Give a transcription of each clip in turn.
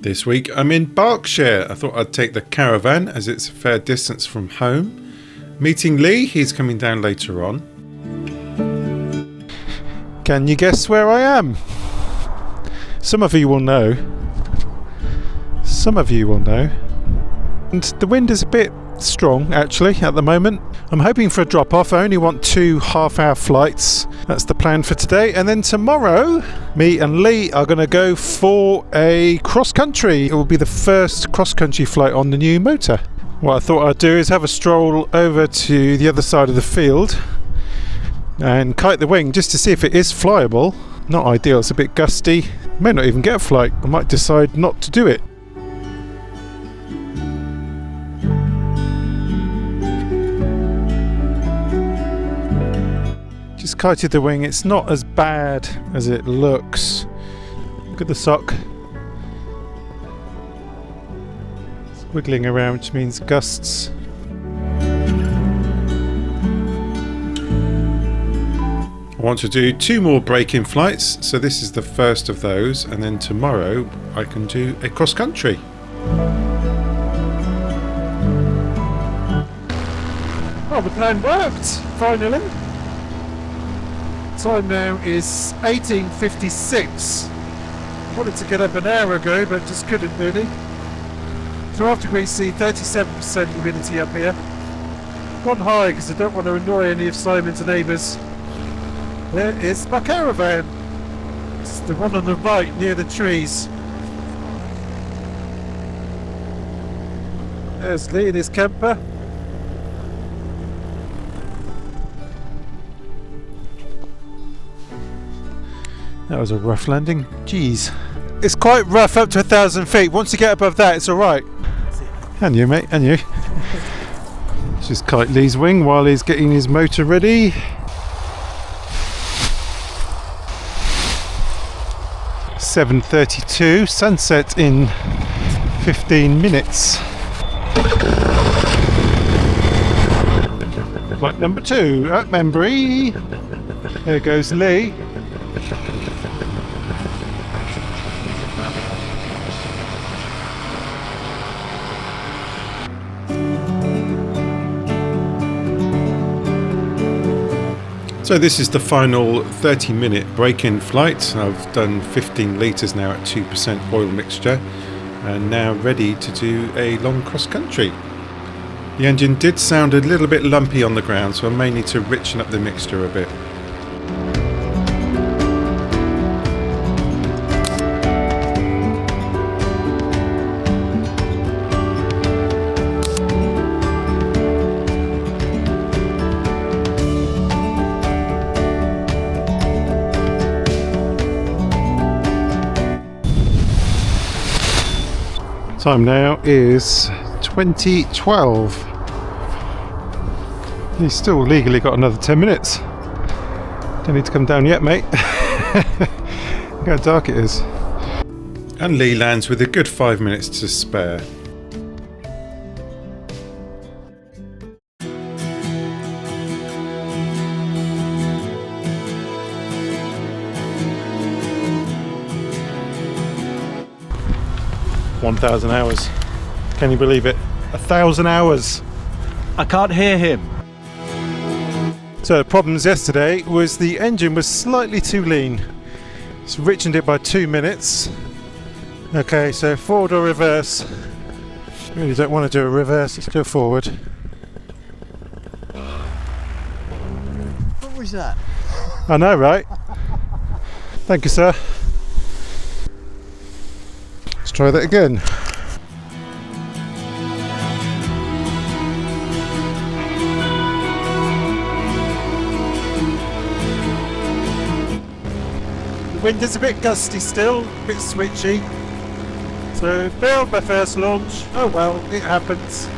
This week I'm in Berkshire. I thought I'd take the caravan as it's a fair distance from home. Meeting Lee, he's coming down later on. Can you guess where I am? Some of you will know. Some of you will know. And the wind is a bit strong actually at the moment. I'm hoping for a drop off. I only want 2 half-hour flights. That's the plan for today. And then tomorrow, me and Lee are going to go for a cross-country. It will be the first cross-country flight on the new motor. What I thought I'd do is have a stroll over to the other side of the field and kite the wing just to see if it is flyable. Not ideal, it's a bit gusty. May not even get a flight. I might decide not to do it. Just kited the wing. It's not as bad as it looks. Look at the sock. It's wiggling around, which means gusts. I want to do 2 more break-in flights, so this is the first of those, and then tomorrow I can do a cross-country. Well, the plan worked, finally. Time now is 18:56. Wanted to get up an hour ago, but just couldn't really. 12 degrees C, 37% humidity up here. Gone high because I don't want to annoy any of Simon's neighbours. There is my caravan. It's the one on the right near the trees. There's Lee in his camper. That was a rough landing. Jeez. It's quite rough up to 1,000 feet. Once you get above that, it's alright. And you, mate, and you. Just kite Lee's wing while he's getting his motor ready. (7:32), sunset in 15 minutes. Flight number 2 at Membry. There goes Lee. So this is the final 30-minute break-in flight. I've done 15 litres now at 2% oil mixture and now ready to do a long cross-country. The engine did sound a little bit lumpy on the ground, so I may need to richen up the mixture a bit. Time now is 20:12. He's still legally got another 10 minutes. Don't need to come down yet, mate. Look how dark it is. And Lee lands with a good 5 minutes to spare. (1,000 hours). Can you believe it? 1,000 hours. I can't hear him. So the problems yesterday was the engine was slightly too lean. It's richened it by 2 minutes. Okay, so forward or reverse. Really don't want to do a reverse, let's do a forward. What was that? I know, right? Thank you, sir. Let's try that again. The wind is a bit gusty still, a bit switchy. So failed my first launch. Oh well, it happens.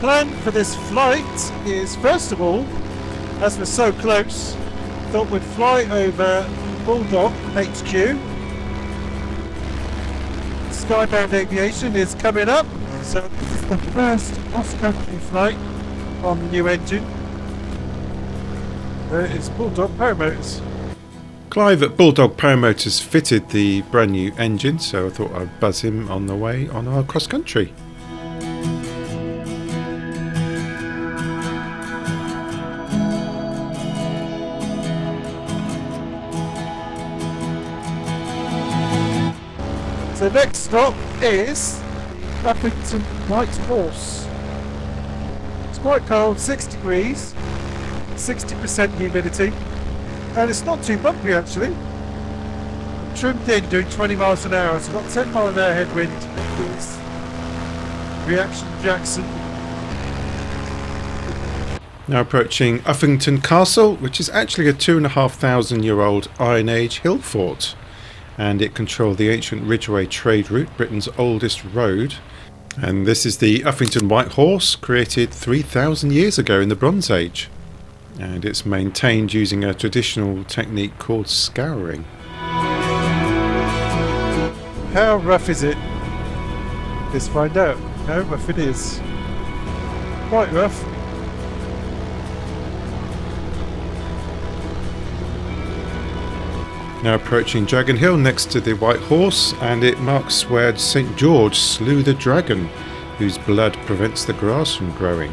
Plan for this flight is, first of all, as we're so close, thought we'd fly over Bulldog HQ. Skybound Aviation is coming up, so this is the first cross-country flight on the new engine. There is Bulldog Paramotors. Clive at Bulldog Paramotors fitted the brand new engine, so I thought I'd buzz him on the way on our cross country. So next stop is Davinci White Horse. It's quite cold, 6 degrees, 60% humidity, and it's not too bumpy actually. Trimmed in doing 20 miles an hour, so got 10 mile an hour headwind with reaction Jackson. Now approaching Uffington Castle, which is actually a 2,500-year-old Iron Age hill fort, and it controlled the ancient Ridgeway trade route, Britain's oldest road. And this is the Uffington White Horse, created 3,000 years ago in the Bronze Age, and it's maintained using a traditional technique called scouring. How rough is it? Let's find out how rough it is. Quite rough. Now approaching Dragon Hill next to the White Horse, and it marks where St. George slew the dragon, whose blood prevents the grass from growing.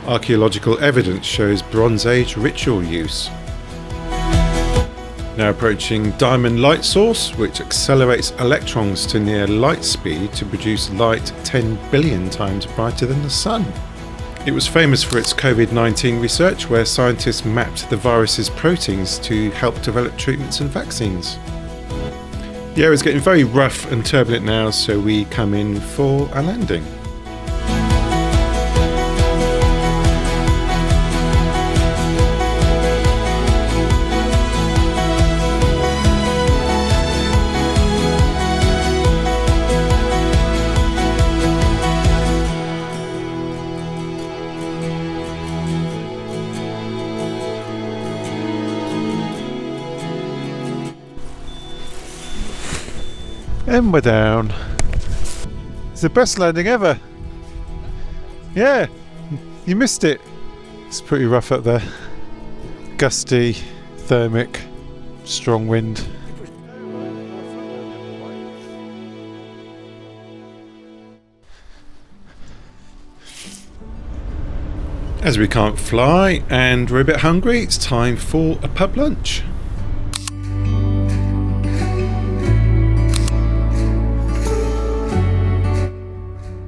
Archaeological evidence shows Bronze Age ritual use. Now approaching Diamond Light Source, which accelerates electrons to near light speed to produce light 10 billion times brighter than the sun. It was famous for its COVID-19 research, where scientists mapped the virus's proteins to help develop treatments and vaccines. The area is getting very rough and turbulent now, so we come in for a landing. And we're down. It's the best landing ever. Yeah, you missed it. It's pretty rough up there. Gusty, thermic, strong wind. As we can't fly and we're a bit hungry, it's time for a pub lunch.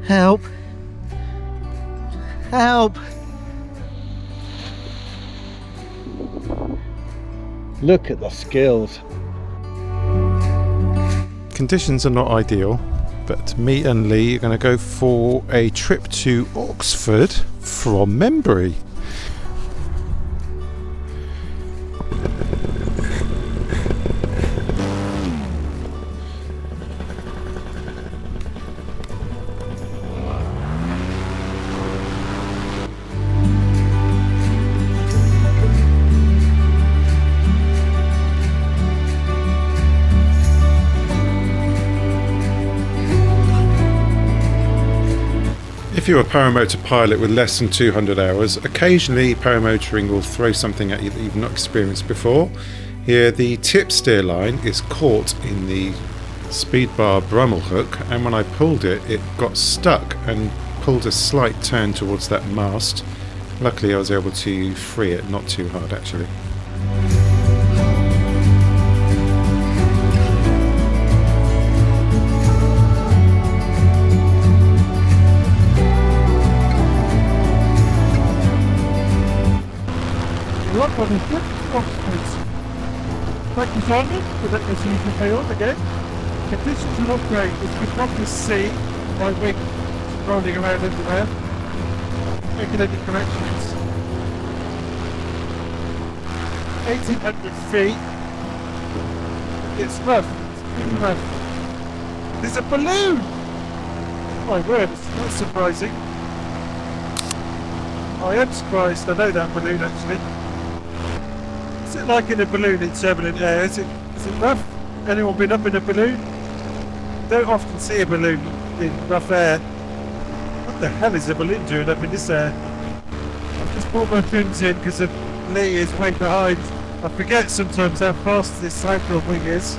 Help! Help! Look at the skills. Conditions are not ideal, but me and Lee are going to go for a trip to Oxford from Membury. If you're a paramotor pilot with less than 200 hours, occasionally paramotoring will throw something at you that you've not experienced before. Here the tip steer line is caught in the speed bar Brummel hook, and when I pulled it, it got stuck and pulled a slight turn towards that mast. Luckily I was able to free it, not too hard actually. Thank you, Simon, for letting us use the field again. Conditions are not great. As you can probably see, my wing rolling around everywhere. Making any corrections. 1,800 feet. It's rough. It's really rough. There's a balloon! My word, that's surprising. I am surprised. I know that balloon actually. What's it like in a balloon in turbulent air? Is it rough? Anyone been up in a balloon? Don't often see a balloon in rough air. What the hell is a balloon doing up in this air? I've just brought my fins in because Lee is way behind. I forget sometimes how fast this cycle wing is.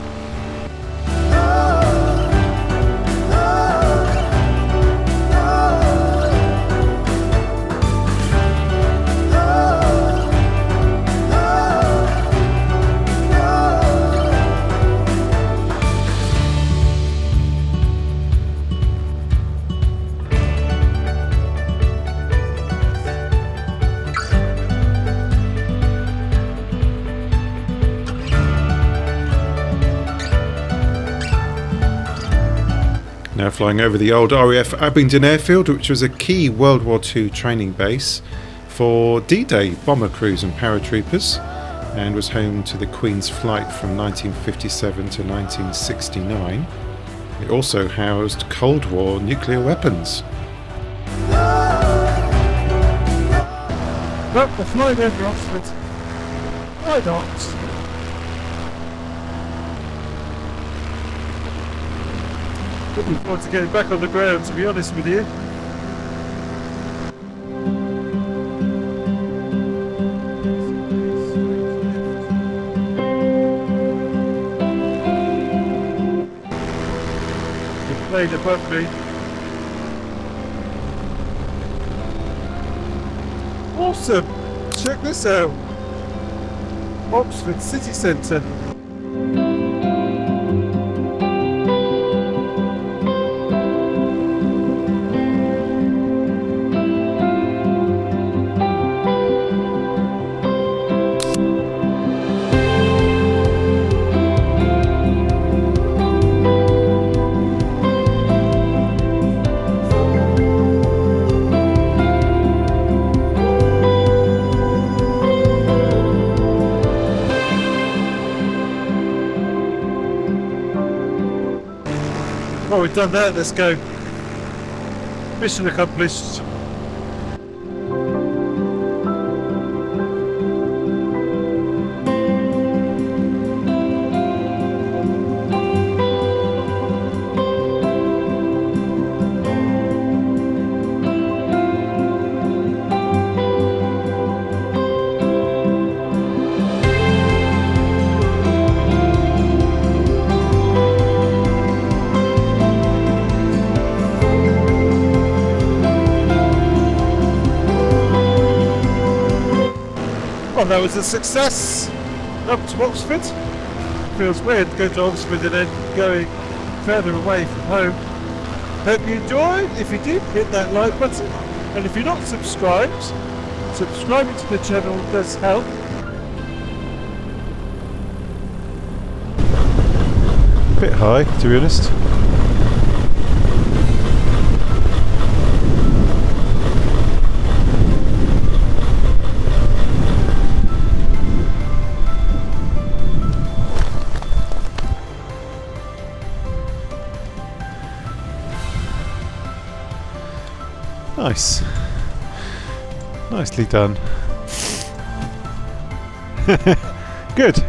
Now flying over the old RAF Abingdon airfield, which was a key World War II training base for D-Day bomber crews and paratroopers, and was home to the Queen's flight from 1957 to 1969. It also housed Cold War nuclear weapons. Look, they're flying over Oxford. Why not? Looking forward to getting back on the ground, to be honest with you. The plane above me. Awesome! Check this out! Oxford City Centre. Well, we've done that, let's go. Mission accomplished. Well, that was a success. Up to Oxford. Feels weird to go to Oxford and then going further away from home. Hope you enjoyed. If you did, hit that like button. And if you're not subscribed, subscribing to the channel does help. Bit high, to be honest. Nice. Nicely done. Good.